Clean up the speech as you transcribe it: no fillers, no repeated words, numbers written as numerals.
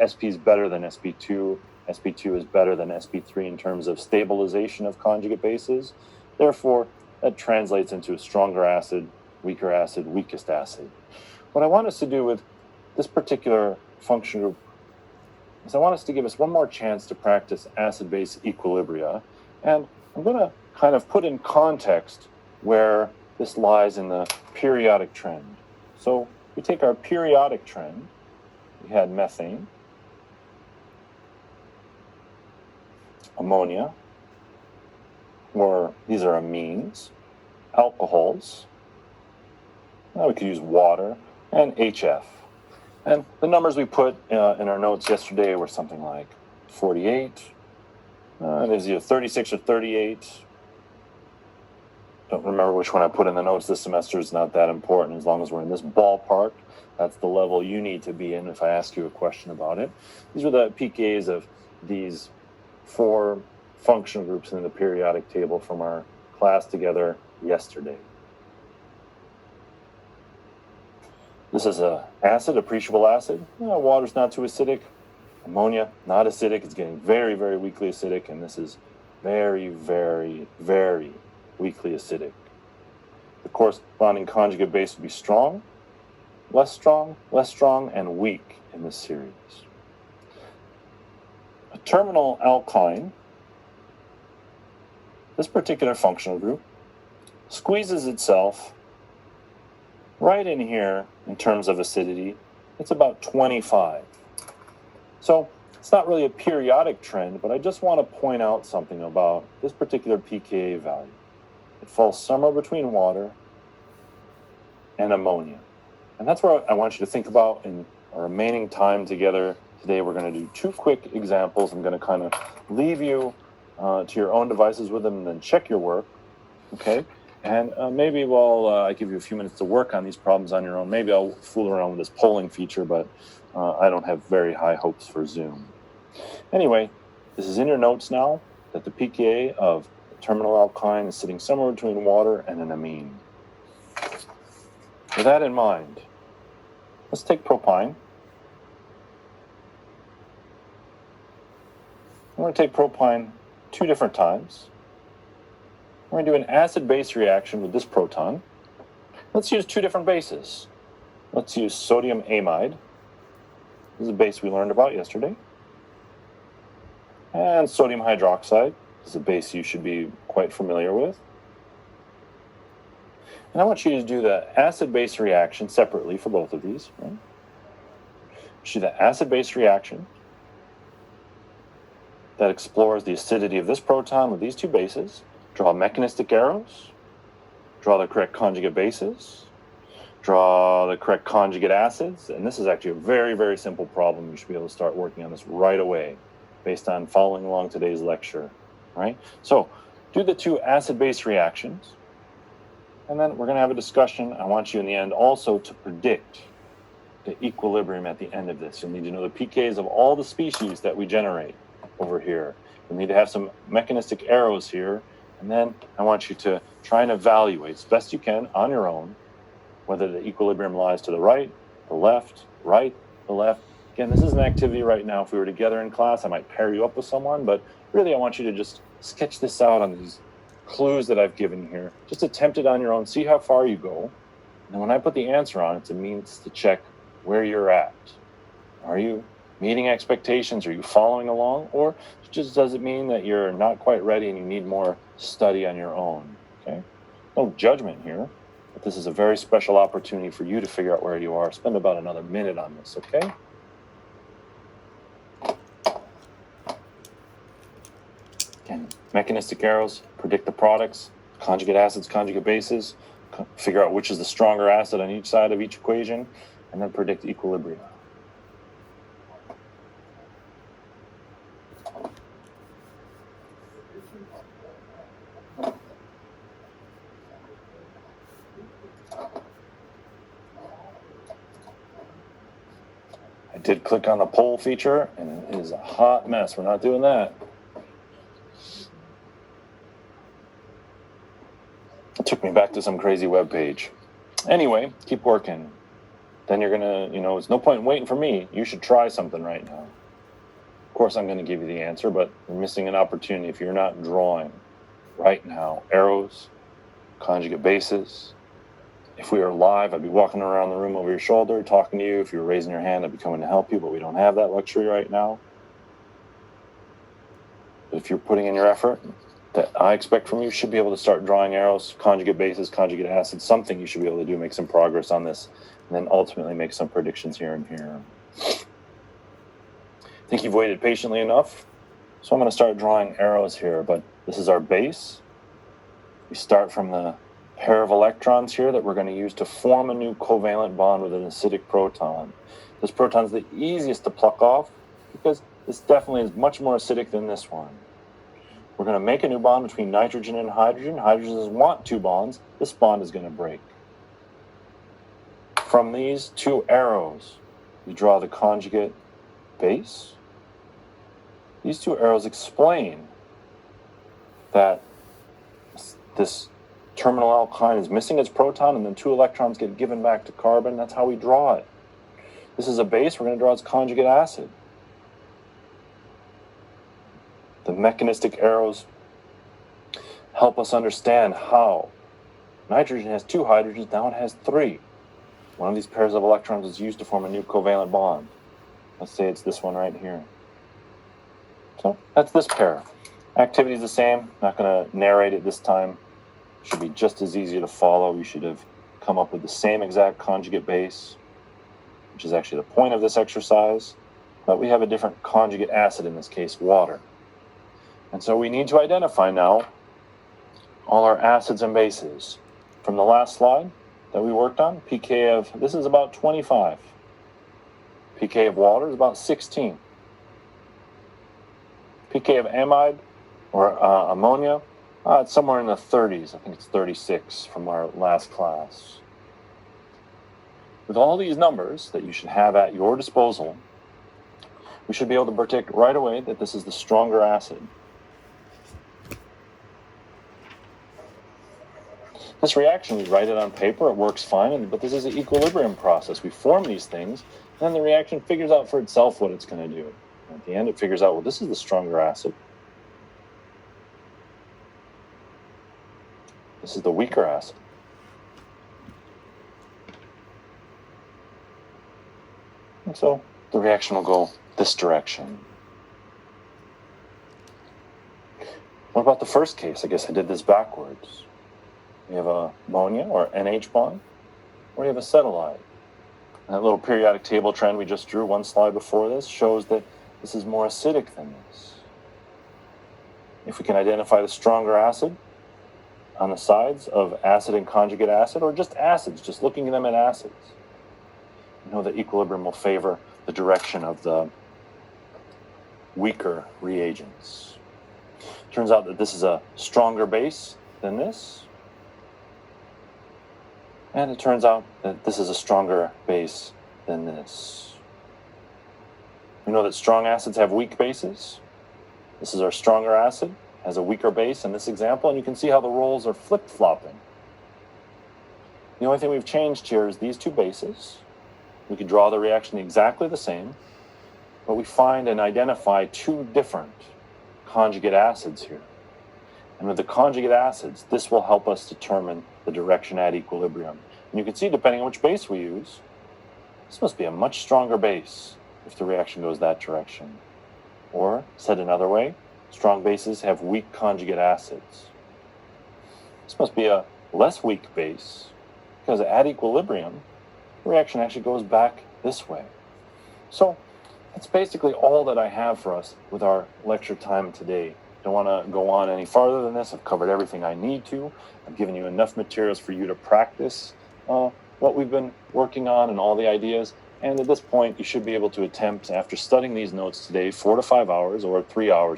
sp is better than sp2. sp2 is better than sp3 in terms of stabilization of conjugate bases. Therefore, that translates into a stronger acid, weakest acid. What I want us to do with this particular function group is I want us to give us one more chance to practice acid-base equilibria, and I'm going to kind of put in context where this lies in the periodic trend. So we take our periodic trend. We had methane, ammonia, or these are amines, alcohols. Now we could use water, and HF. And the numbers we put in our notes yesterday were something like 48. There's either 36 or 38. Don't remember which one I put in the notes this semester. It's not that important as long as we're in this ballpark. That's the level you need to be in if I ask you a question about it. These were the pKa's of these 4 functional groups in the periodic table from our class together yesterday. This is an acid, appreciable acid. Water's not too acidic. Ammonia, not acidic. It's getting very, very weakly acidic, and this is very, very, very weakly acidic. The corresponding conjugate base would be strong, less strong, and weak in this series. A terminal alkyne, this particular functional group, squeezes itself right in here in terms of acidity. It's about 25. So it's not really a periodic trend, but I just want to point out something about this particular pKa value. It falls somewhere between water and ammonia. And that's what I want you to think about in our remaining time together. Today we're going to do 2 quick examples. I'm going to kind of leave you to your own devices with them and then check your work, okay? And maybe while I give you a few minutes to work on these problems on your own, maybe I'll fool around with this polling feature, but I don't have very high hopes for Zoom. Anyway, this is in your notes now, that the pKa of a terminal alkyne is sitting somewhere between water and an amine. With that in mind, let's take propyne. I'm going to take propyne 2 different times. We're going to do an acid-base reaction with this proton. Let's use 2 different bases. Let's use sodium amide. This is a base we learned about yesterday. And sodium hydroxide. This is a base you should be quite familiar with. And I want you to do the acid-base reaction separately for both of these. Right? Do the acid-base reaction that explores the acidity of this proton with these 2 bases. Draw mechanistic arrows, draw the correct conjugate bases, draw the correct conjugate acids, and this is actually a very, very simple problem. You should be able to start working on this right away based on following along today's lecture, right? So do the 2 acid-base reactions, and then we're going to have a discussion. I want you in the end also to predict the equilibrium at the end of this. You'll need to know the pKa's of all the species that we generate over here. You'll need to have some mechanistic arrows here. And then I want you to try and evaluate as best you can on your own whether the equilibrium lies to the right, the left, the left. Again, this is an activity right now. If we were together in class, I might pair you up with someone, but really I want you to just sketch this out on these clues that I've given here. Just attempt it on your own, see how far you go. And when I put the answer on, it's a means to check where you're at. Are you meeting expectations? Are you following along? Or just does it mean that you're not quite ready and you need more study on your own? Okay? No judgment here, but this is a very special opportunity for you to figure out where you are. Spend about another minute on this, okay? Again, mechanistic arrows, predict the products, conjugate acids, conjugate bases, figure out which is the stronger acid on each side of each equation, and then predict equilibrium. I did click on the poll feature, and it is a hot mess. We're not doing that. It took me back to some crazy web page. Anyway, keep working. then you're going to, it's no point in waiting for me. You should try something right now. Of course, I'm going to give you the answer, but you're missing an opportunity if you're not drawing right now. Arrows, conjugate bases. If we were live, I'd be walking around the room over your shoulder, talking to you. If you were raising your hand, I'd be coming to help you, but we don't have that luxury right now. But if you're putting in your effort that I expect from you, you should be able to start drawing arrows, conjugate bases, conjugate acids, something you should be able to do, make some progress on this, and then ultimately make some predictions here and here. I think you've waited patiently enough, so I'm going to start drawing arrows here, but this is our base. We start from the pair of electrons here that we're going to use to form a new covalent bond with an acidic proton. This proton is the easiest to pluck off because this definitely is much more acidic than this one. We're going to make a new bond between nitrogen and hydrogen. Hydrogen doesn't want two bonds. This bond is going to break. From these two arrows, we draw the conjugate base. These two arrows explain that this terminal alkyne is missing its proton and then two electrons get given back to carbon. That's how we draw it. This is a base. We're going to draw its conjugate acid. The mechanistic arrows help us understand how nitrogen has two hydrogens, now it has three. One of these pairs of electrons is used to form a new covalent bond. Let's say it's this one right here. So that's this pair. Activity is the same. Not going to narrate it this time. Should be just as easy to follow. You should have come up with the same exact conjugate base, which is actually the point of this exercise. But we have a different conjugate acid, in this case, water. And so we need to identify now all our acids and bases. From the last slide that we worked on, pK of, this is about 25. pK of water is about 16. pK of amide, or ammonia, it's somewhere in the 30s. I think it's 36 from our last class. With all these numbers that you should have at your disposal, we should be able to predict right away that this is the stronger acid. This reaction, we write it on paper, it works fine, but this is an equilibrium process. We form these things, and then the reaction figures out for itself what it's going to do. And at the end, it figures out, well, this is the stronger acid. This is the weaker acid. And so the reaction will go this direction. What about the first case? I guess I did this backwards. We have ammonia, or NH bond, or you have acetylide. And that little periodic table trend we just drew one slide before this shows that this is more acidic than this. If we can identify the stronger acid on the sides of acid and conjugate acid, or just acids, just looking at them at acids, you know that equilibrium will favor the direction of the weaker reagents. Turns out that this is a stronger base than this. And it turns out that this is a stronger base than this. We know that strong acids have weak bases. This is our stronger acid, has a weaker base in this example, and you can see how the roles are flip-flopping. The only thing we've changed here is these two bases. We could draw the reaction exactly the same, but we find and identify two different conjugate acids here. And with the conjugate acids, this will help us determine the direction at equilibrium. And you can see, depending on which base we use, this must be a much stronger base if the reaction goes that direction. Or, said another way, strong bases have weak conjugate acids. This must be a less weak base, because at equilibrium, the reaction actually goes back this way. So, that's basically all that I have for us with our lecture time today. Don't want to go on any farther than this. I've covered everything I need to. I've given you enough materials for you to practice what we've been working on and all the ideas. And at this point, you should be able to attempt, after studying these notes today, 4 to 5 hours or 3 hours,